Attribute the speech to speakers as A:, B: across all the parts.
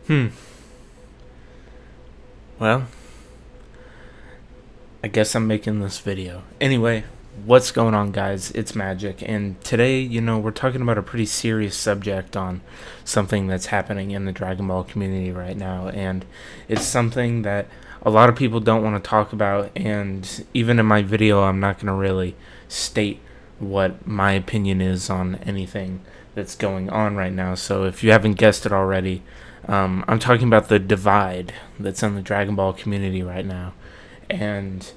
A: Hmm. Well, I guess I'm making this video. Anyway, what's going on, guys? It's Magic, and today, we're talking about a pretty serious subject on something that's happening in the Dragon Ball community right now, and it's something that a lot of people don't want to talk about, and even in my video, I'm not going to really state what my opinion is on anything that's going on right now. So if you haven't guessed it already, I'm talking about the divide that's in the Dragon Ball community right now. And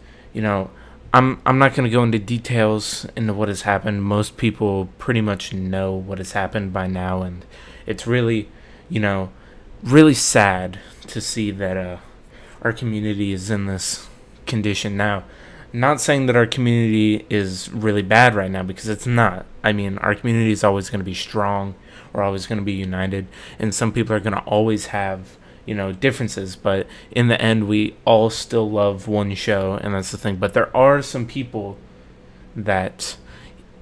A: I'm not going to go into details into what has happened. Most people pretty much know what has happened by now, and it's really really sad to see that our community is in this condition now. Not saying that our community is really bad right now, because it's not. I mean, our community is always going to be strong. We're always going to be united, and some people are going to always have differences, but in the end we all still love one show, and that's the thing. But there are some people that,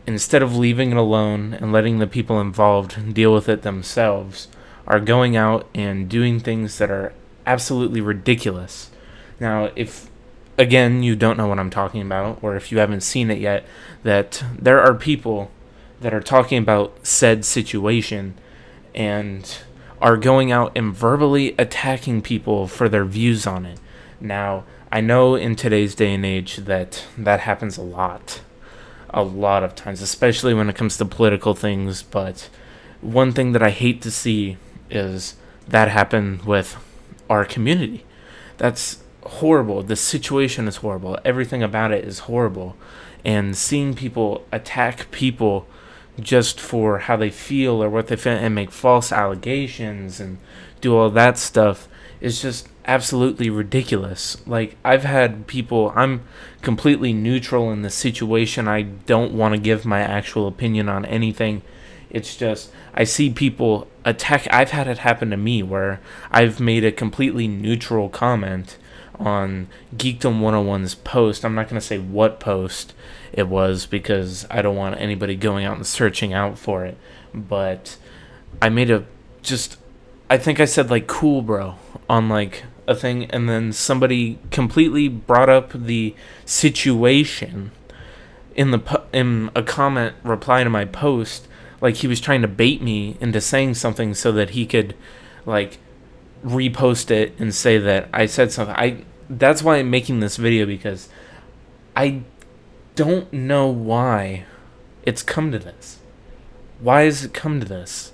A: instead of leaving it alone and letting the people involved deal with it themselves, are going out and doing things that are absolutely ridiculous. Now, if again you don't know what I'm talking about, or if you haven't seen it yet, that there are people that are talking about said situation and are going out and verbally attacking people for their views on it. Now, I know in today's day and age that happens a lot of times, especially when it comes to political things, but one thing that I hate to see is that happen with our community. That's horrible. The situation is horrible. Everything about it is horrible. And seeing people attack people just for how they feel or what they feel and make false allegations and do all that stuff is just absolutely ridiculous. Like, I've had people, I'm completely neutral in the situation. I don't want to give my actual opinion on anything. It's just, I see people attack. I've had it happen to me where I've made a completely neutral comment on Geekdom 101's post. I'm not going to say what post it was, because I don't want anybody going out and searching out for it, but I made I think I said like "cool bro" on like a thing, and then somebody completely brought up the situation in a comment reply to my post, like he was trying to bait me into saying something so that he could like repost it and say that I said something. That's why I'm making this video, because I don't know why it's come to this. Why has it come to this?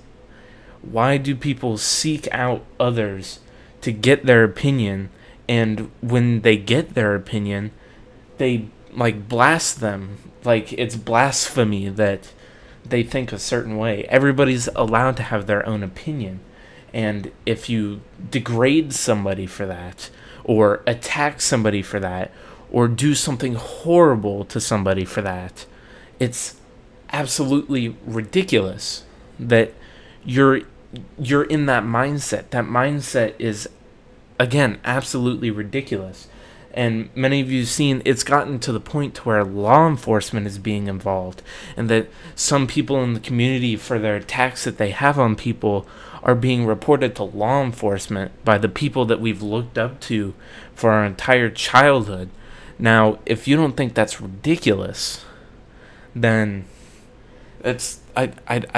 A: Why do people seek out others to get their opinion, and when they get their opinion, they like blast them like it's blasphemy that they think a certain way? Everybody's allowed to have their own opinion, and if you degrade somebody for that, or attack somebody for that, or do something horrible to somebody for that, it's absolutely ridiculous that you're in that mindset. That mindset is, again, absolutely ridiculous. And many of you have seen it's gotten to the point to where law enforcement is being involved, and that some people in the community, for their attacks that they have on people, are being reported to law enforcement by the people that we've looked up to for our entire childhood. Now, if you don't think that's ridiculous, then I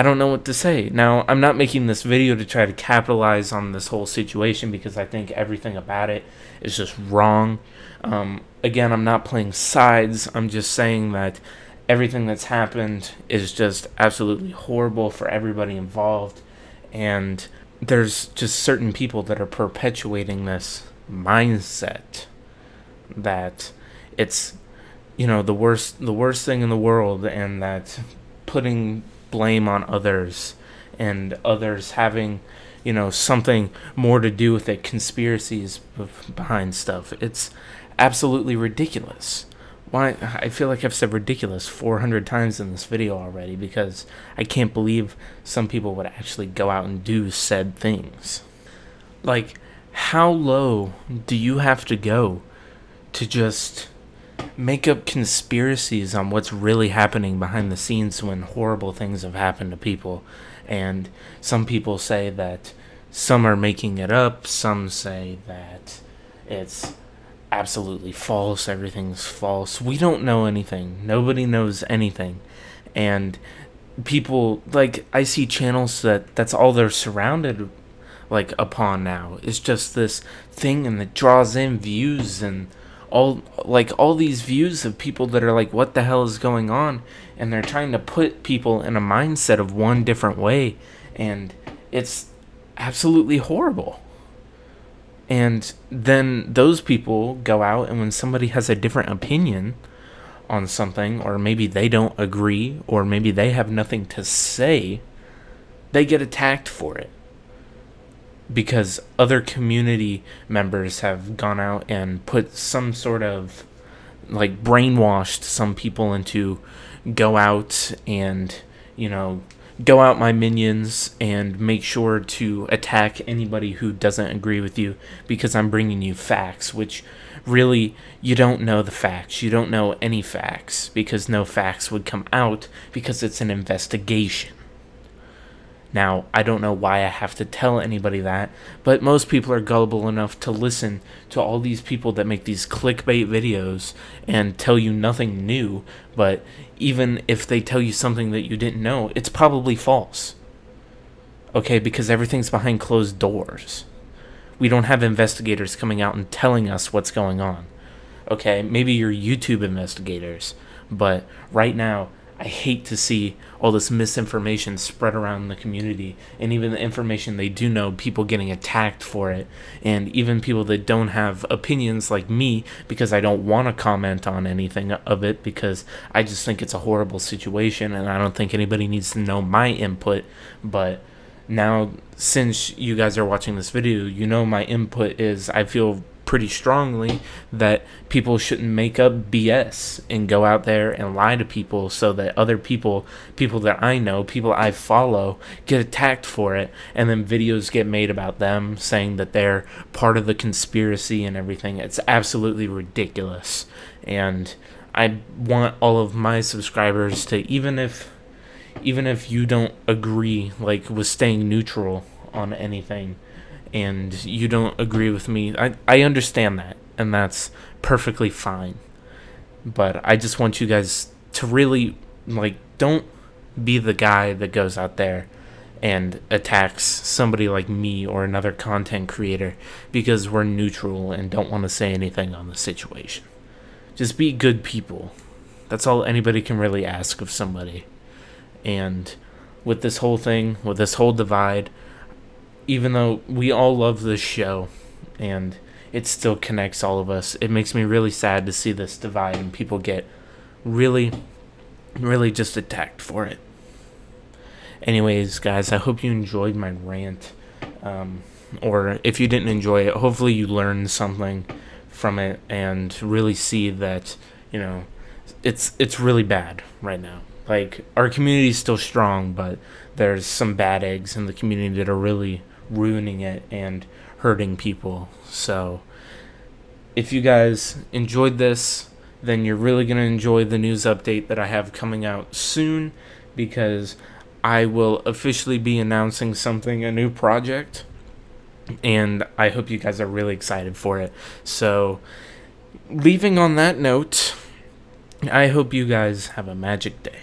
A: don't know what to say. Now, I'm not making this video to try to capitalize on this whole situation, because I think everything about it is just wrong. Again, I'm not playing sides. I'm just saying that everything that's happened is just absolutely horrible for everybody involved, and there's just certain people that are perpetuating this mindset that it's the worst thing in the world, and that putting blame on others, and others having something more to do with it, conspiracies behind stuff. It's absolutely ridiculous. Why? I feel like I've said ridiculous 400 times in this video already, because I can't believe some people would actually go out and do said things. Like, how low do you have to go to just make up conspiracies on what's really happening behind the scenes when horrible things have happened to people? And some people say that some are making it up, some say that it's absolutely false, everything's false. We don't know anything. Nobody knows anything. And people, like, I see channels that's all they're surrounded like upon now. It's just this thing, and it draws in views and all these views of people that are like, what the hell is going on? And they're trying to put people in a mindset of one different way, and it's absolutely horrible. And then those people go out, and when somebody has a different opinion on something, or maybe they don't agree, or maybe they have nothing to say, they get attacked for it. Because other community members have gone out and put some sort of, like, brainwashed some people into go out and, go out my minions and make sure to attack anybody who doesn't agree with you because I'm bringing you facts, which really, you don't know the facts. You don't know any facts because no facts would come out because it's an investigation. Now, I don't know why I have to tell anybody that, but most people are gullible enough to listen to all these people that make these clickbait videos and tell you nothing new, but even if they tell you something that you didn't know, it's probably false. Okay, because everything's behind closed doors. We don't have investigators coming out and telling us what's going on. Okay, maybe you're YouTube investigators, but right now, I hate to see all this misinformation spread around the community, and even the information they do know, people getting attacked for it, and even people that don't have opinions like me, because I don't want to comment on anything of it, because I just think it's a horrible situation, and I don't think anybody needs to know my input. But now, since you guys are watching this video, you know my input is, I feel pretty strongly that people shouldn't make up BS and go out there and lie to people so that other people that I know, people I follow, get attacked for it, and then videos get made about them saying that they're part of the conspiracy and everything. It's absolutely ridiculous. And I want all of my subscribers to, even if you don't agree, like, with staying neutral on anything, and you don't agree with me, I understand that, and that's perfectly fine. But I just want you guys to really, like, don't be the guy that goes out there and attacks somebody like me or another content creator because we're neutral and don't want to say anything on the situation. Just be good people. That's all anybody can really ask of somebody. And with this whole thing, with this whole divide, even though we all love this show and it still connects all of us, it makes me really sad to see this divide and people get really, really just attacked for it. Anyways, guys, I hope you enjoyed my rant. Or if you didn't enjoy it, hopefully you learned something from it and really see that, it's really bad right now. Like, our community is still strong, but there's some bad eggs in the community that are really ruining it and hurting people. So if you guys enjoyed this, then you're really going to enjoy the news update that I have coming out soon, because I will officially be announcing something, a new project, and I hope you guys are really excited for it. So leaving on that note, I hope you guys have a magic day.